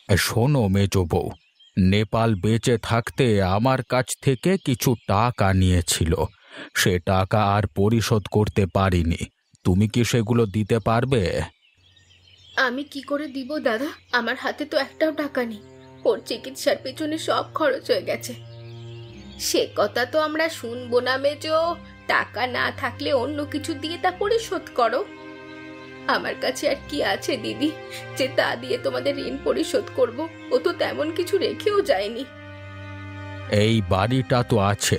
শোনো মেজো বউ, নেপাল বেঁচে থাকতে আমার কাছ থেকে কিছু টাকা নিয়েছিল। সে টাকা আর পরিশোধ করতে পারিনি। তুমি কি সেগুলো দিতে পারবে? আমি কি করে দিব দাদা? আমার হাতে তো একটাও টাকা নেই। ওর চিকিৎসার পেছনে সব খরচ হয়ে গেছে। সে কথা তো আমরা শুনবো না মেজো। টাকা না থাকলে অন্য কিছু দিয়ে তা পরিশোধ করো। আমার কাছে আর কি আছে দিদি, যে তা দিয়ে তোমাদের ঋণ পরিশোধ করব? ও তো তেমন কিছু রেখেও যায়নি। এই বাড়িটা তো আছে,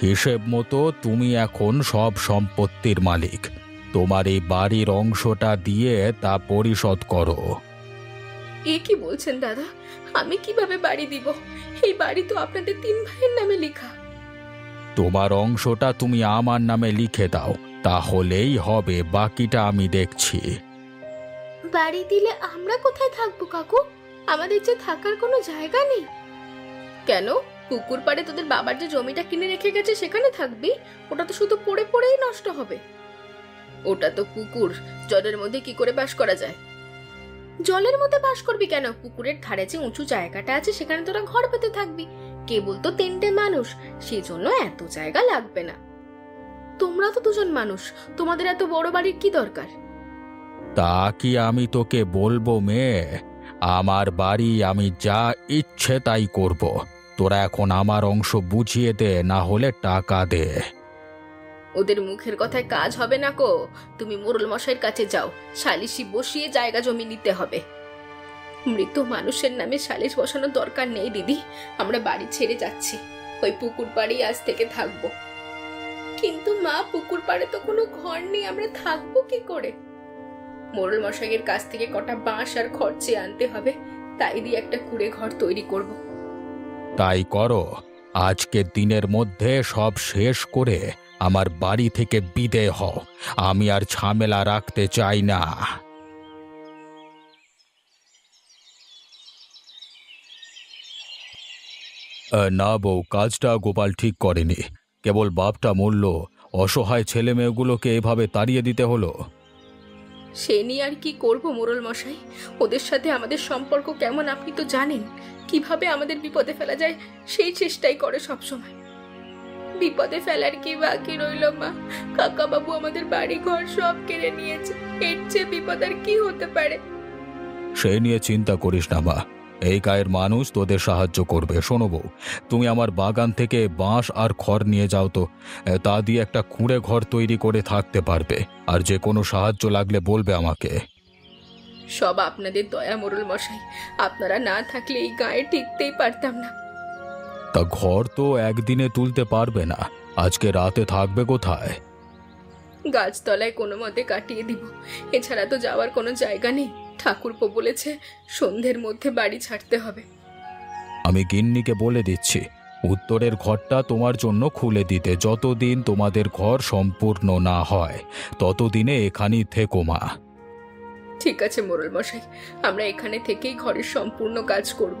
হিসেব মতো তুমি এখন সব সম্পত্তির মালিক। তোমার এই বাড়ির অংশটা দিয়ে তা পরিশোধ করো। এ কি বলছেন দাদা? আমি কিভাবে বাড়ি দিব? এই বাড়ি তো আপনাদের তিন ভাইয়ের নামে লেখা। তোমার অংশটা তুমি আমার নামে লিখে দাও, তাহলেই হবে, বাকিটা আমি দেখছি। বাড়ি দিলে আমরা কোথায় থাকবো কাকু? আমাদের যে থাকার কোনো জায়গা নেই। কেন? পুকুর পাড়ে তোদের বাবার যে জমিটা কিনে রেখে গেছে সেখানে থাকবি? ওটা তো শুধু পড়ে পড়েই নষ্ট হবে। ওটা তো পুকুর, জলের মধ্যে কি করে বাস করা যায়? জলের মধ্যে বাস করবি কেন? পুকুরের ধারে যে উঁচু জায়গাটা আছে সেখানে তোরা ঘর পেতে থাকবি। কেবল তো তিনটে মানুষ, সেজন্য এত জায়গা লাগবে না। তোমরা তো দুজন মানুষ, তোমাদের এত বড় বাড়ির কি দরকার? তা কি আমি তোকে বলবো মেয়ে? আমার বাড়ি, আমি যা ইচ্ছে তাই করব। তোরা এখন আমার অংশ বুঝিয়ে দে, না হলে টাকা দে। ওদের মুখের কথায় কাজ হবে না কো। তুমি মোড়ল মশাইয়ের কাছে যাও, সালিশি বসিয়ে জায়গা জমি নিতে হবে। মৃত মানুষের নামে সালিশ বসানোর দরকার নেই দিদি। আমরা বাড়ি ছেড়ে যাচ্ছি, ওই পুকুর পাড়েই আজ থেকে থাকবো। কিন্তু মা, পুকুর পাড়ে তো কোনো ঘর নেই, আমরা থাকবো কি করে? মোড়ল মশাইয়ের কাছ থেকে কটা বাঁশ আর খড় চেয়ে আনতে হবে, তাই দিয়ে একটা কুঁড়ে ঘর তৈরি করব। তাই করো। আজকের দিনের মধ্যে সব শেষ করে আমার বাড়ি থেকে বিদেয় হও। আমি আর ঝামেলা রাখতে চাই না। না বউ, কাজটা গোপাল ঠিক করেনি। কেবল বাপটা মরল, অসহায় ছেলে মেয়েগুলোকে এভাবে তাড়িয়ে দিতে হলো। সে নিয়ে আর কি করব মোড়ল মশাই? ওদের সাথে আমাদের সম্পর্ক কেমন আপনি তো জানেন। কিভাবে আমাদের বিপদে ফেলা যায় সেই চেষ্টাই করে সবসময়। বিপদে ফেলার কি বাকি রইল মা? কাকা বাবু আমাদের বাড়ি ঘর সব কেড়ে নিয়েছে। এর চেয়ে বিপদ আর কি হতে পারে? সে নিয়ে চিন্তা করিস না মা, এই গায়ের মানুষ তোদের সাহায্য করবে। শোনো বউ, তুমি আমার বাগান থেকে বাঁশ আর খড় নিয়ে যাও তো। তা দিয়ে একটা কুঁড়ে ঘর তৈরি করে থাকতে পারবে। আর যে কোনো সাহায্য লাগলে বলবে আমাকে। সব আপনাদের দয়া মোড়ল মশাই। আপনারা না থাকলে এই গায়ে টিকতেই পারতাম না। তা ঘর তো একদিনে তুলতে পারবে না, আজকে রাতে থাকবে কোথায়? গাছতলায় কোনো মতে কাটিয়ে দিব। এছাড়া তো যাওয়ার কোনো জায়গা নেই। ঠাকুরপো বলেছে সন্ধ্যের মধ্যে বাড়ি ছাড়তে হবে। আমি গিন্নিকে বলে দিচ্ছি উত্তরের ঘরটা তোমার জন্য খুলে দিতে। যতদিন তোমাদের ঘর সম্পূর্ণ না হয় ততদিনে এখানেই থেকো মা। ঠিক আছে মোড়ল মশাই, আমরা এখানে থেকেই ঘরের সম্পূর্ণ কাজ করব।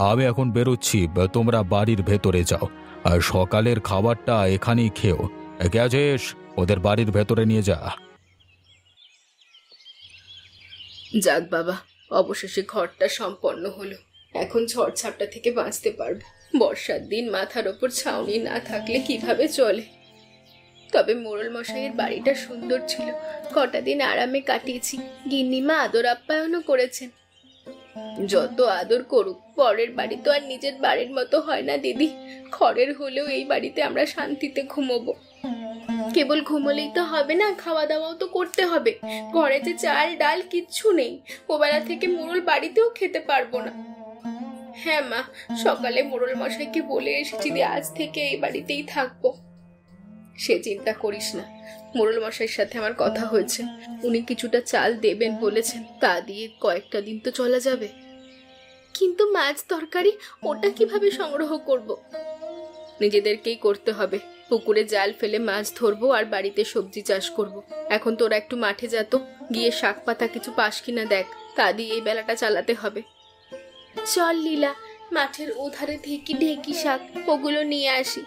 আমি এখন বেরোচ্ছি, তোমরা বাড়ির ভেতরে যাও। আর সকালের খাবারটা এখানেই খেও। গেছিস, ওদের বাড়ির ভেতরে নিয়ে যা। যাক বাবা, অবশেষে ঘরটা সম্পন্ন হলো। এখন ঝড়ঝাপটা থেকে বাঁচতে পারবো। বর্ষার দিন মাথার ওপর ছাউনি না থাকলে কিভাবে চলে? তবে মোড়ল মশাইয়ের বাড়িটা সুন্দর ছিল। কটা দিন আরামে কাটিয়েছি। গিন্নিমা আদর আপ্যায়নও করেছেন। যত আদর করুক, পরের বাড়ি তো আর নিজের বাড়ির মতো হয় না দিদি। খড়ের হলেও এই বাড়িতে আমরা শান্তিতে ঘুমোবো। কেবল ঘুমোলেই তো হবে না, খাওয়া দাওয়াও তো করতে হবে। ঘরে যে চাল ডাল কিচ্ছু নেই। ওবেলা থেকে মোড়ল বাড়িতেও খেতে পারবো না। হ্যাঁ মা, সকালে মোড়ল মশাইকে বলে এসেছি যে আজ থেকে এই বাড়িতেই থাকবো। সে চিন্তা করিস না, মোড়ল মশাইয়ের সাথে আমার কথা হয়েছে। উনি কিছুটা চাল দেবেন বলেছেন, তা দিয়ে কয়েকটা দিন তো চলা যাবে। কিন্তু মাছ তরকারি ওটা কিভাবে সংগ্রহ করব? নিজেদেরকেই করতে হবে। পুকুরে জাল ফেলে মাছ ধরবো আর বাড়িতে সবজি চাষ করব। এখন তোরা একটু মাঠে যা তো, গিয়ে শাক পাতা কিছু পাস কিনা দেখ, তা দিয়ে এই বেলাটা চালাতে হবে। চল লীলা, মাঠের ওধারে থেকে ঢেকি শাক ওগুলো নিয়ে আসি।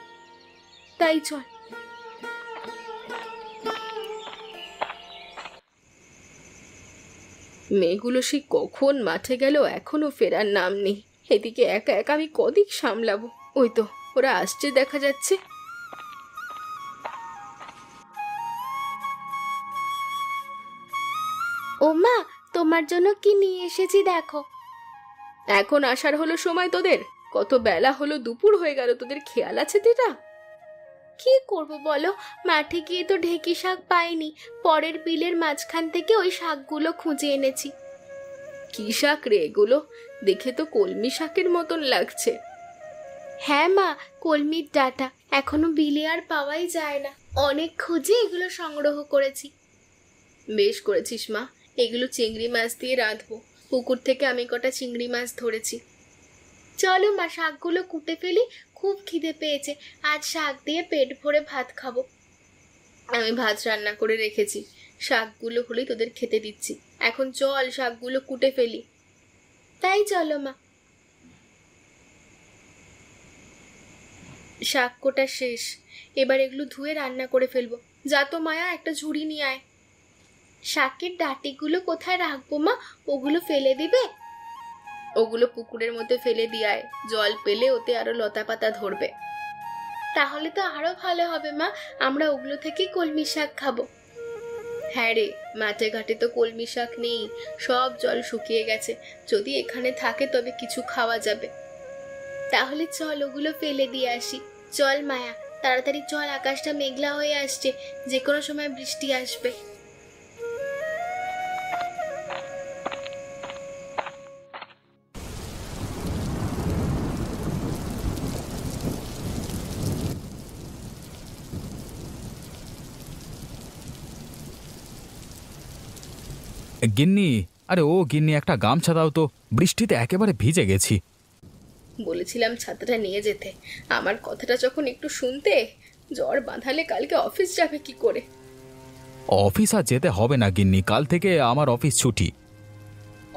তাই চল। মেয়েগুলো সে কখন মাঠে গেল এখনো ফেরার নাম নেই। এদিকে একা একা আমি কদিক সামলাবো। ওই তো ওরা আসছে দেখা যাচ্ছে। ও মা, তোমার জন্য কি নিয়ে এসেছি দেখো। এখন আসার হলো সময় তোদের? কত বেলা হলো, দুপুর হয়ে গেল, তোদের খেয়াল আছে দিদা? কি করব বলো, মাঠে গিয়ে তো ঢেঁকি শাক পাইনি, পরের বিলের মাঝখান থেকে ওই শাকগুলো খুঁজে এনেছি। কি শাক রে এগুলো? দেখে তো কলমি শাকের মতন লাগছে। হ্যাঁ মা, কলমির ডাঁটা, এখনো বিলে আর পাওয়াই যায় না, অনেক খুঁজে এগুলো সংগ্রহ করেছি। বেশ করেছিস মা, এগুলো চিংড়ি মাছ দিয়ে রাঁধবো। পুকুর থেকে আমি কটা চিংড়ি মাছ ধরেছি। চলো মা, শাকগুলো কুটে ফেলি, খুব খিদে পেয়েছে, আজ শাক দিয়ে পেট ভরে ভাত খাবো। আমি ভাত রান্না করে রেখেছি, শাকগুলো হলেই তোদের খেতে দিচ্ছি। এখন চল শাকগুলো কুটে ফেলি। তাই চলো মা। শাক কোটা শেষ, এবার এগুলো ধুয়ে রান্না করে ফেলবো। যা তো মায়া, একটা ঝুড়ি নিয়ে আয়। শাকের ডাঁটিগুলো কোথায় রাখবো মা? ওগুলো ফেলে দিবে? ওগুলো পুকুরের মধ্যে ফেলে দিয়ায়, জল পেলে ওতে আরো লতা পাতা ধরবে। তাহলে তো আরো ভালো হবে মা, আমরা ওগুলো থেকেই কলমি শাক খাবো। হ্যাঁ রে, মাঠে ঘাটে তো কলমি শাক নেই, সব জল শুকিয়ে গেছে। যদি এখানে থাকে তবে কিছু খাওয়া যাবে। তাহলে চল ওগুলো ফেলে দিয়ে আসি। চল মায়া, তাড়াতাড়ি চল, আকাশটা মেঘলা হয়ে আসছে, যে কোনো সময় বৃষ্টি আসবে। গিন্নি, আরে ও গিন্নি, একটা গামছা দাও তো, বৃষ্টিতে একেবারে ভিজে গেছি। বলেছিলাম ছাতাটা নিয়ে যেতে, আমার কথাটা যখন একটু শুনতে। জ্বর বাঁধালে কালকে অফিস যাবে কি করে? অফিস আর যেতে হবে না গিন্নি, কাল থেকে আমার অফিস ছুটি।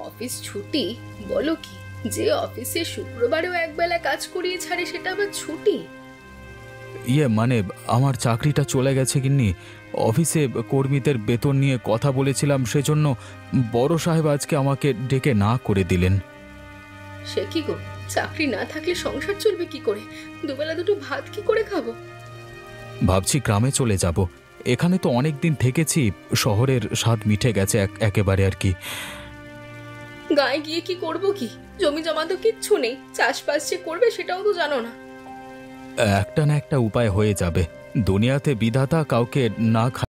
অফিস ছুটি? বলো কি, যে অফিসে শুক্রবারেও একবেলা কাজ করিয়ে ছাড়ে সেটা আবার ছুটি? মানে আমার চাকরিটা চলে গেছে গিন্নি। অফিসে কর্মীদের বেতন নিয়ে কথা বলেছিলাম, সেজন্য বড় সাহেব আজকে আমাকে ডেকে না করে দিলেন। সে কি গো, চাকরি না থাকলে সংসার চলবে কি করে? দুবেলা দুটো ভাত কি করে খাবো? ভাবছি গ্রামে চলে যাব, এখানে তো অনেক দিন থেকেছি, শহরের স্বাদ মিটে গেছে একেবারে আর কি। গায়ে গিয়ে কি করব? কি জমি জমা তো কিচ্ছু নেই, চাষবাস যে করবে সেটাও তো জানো না। একটা না একটা উপায় হয়ে যাবে, দুনিয়াতে বিধাতা কাউকে না